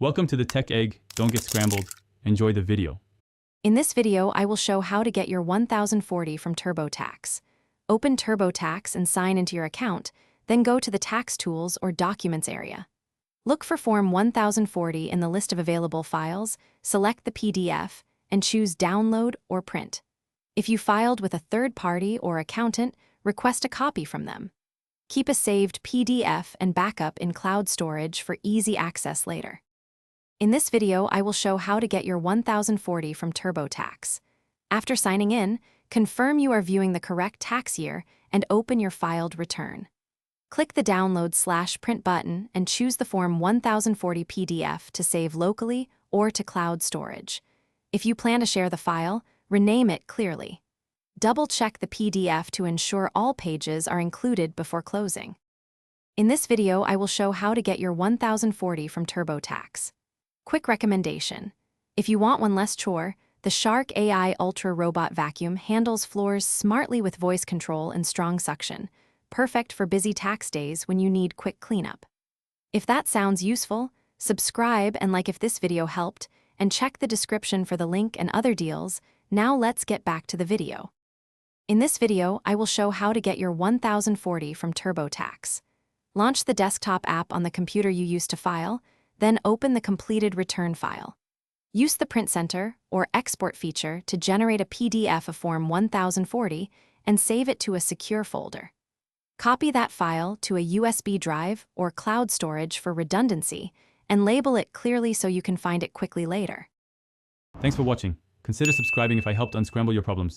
Welcome to the Tech Egg. Don't get scrambled. Enjoy the video. In this video, I will show how to get your 1040 from TurboTax. Open TurboTax and sign into your account, then go to the Tax Tools or Documents area. Look for Form 1040 in the list of available files, select the PDF, and choose Download or Print. If you filed with a third party or accountant, request a copy from them. Keep a saved PDF and backup in cloud storage for easy access later. In this video, I will show how to get your 1040 from TurboTax. After signing in, confirm you are viewing the correct tax year and open your filed return. Click the Download/Print button and choose the Form 1040 PDF to save locally or to cloud storage. If you plan to share the file, rename it clearly. Double-check the PDF to ensure all pages are included before closing. In this video, I will show how to get your 1040 from TurboTax. Quick recommendation. If you want one less chore, the Shark AI Ultra Robot Vacuum handles floors smartly with voice control and strong suction, perfect for busy tax days when you need quick cleanup. If that sounds useful, subscribe and like if this video helped, and check the description for the link and other deals. Now let's get back to the video. In this video, I will show how to get your 1040 from TurboTax. Launch the desktop app on the computer you used to file, then open the completed return file. Use the Print Center or Export feature to generate a PDF of Form 1040 and save it to a secure folder. Copy that file to a USB drive or cloud storage for redundancy and label it clearly so you can find it quickly later. Thanks for watching. Consider subscribing if I helped unscramble your problems.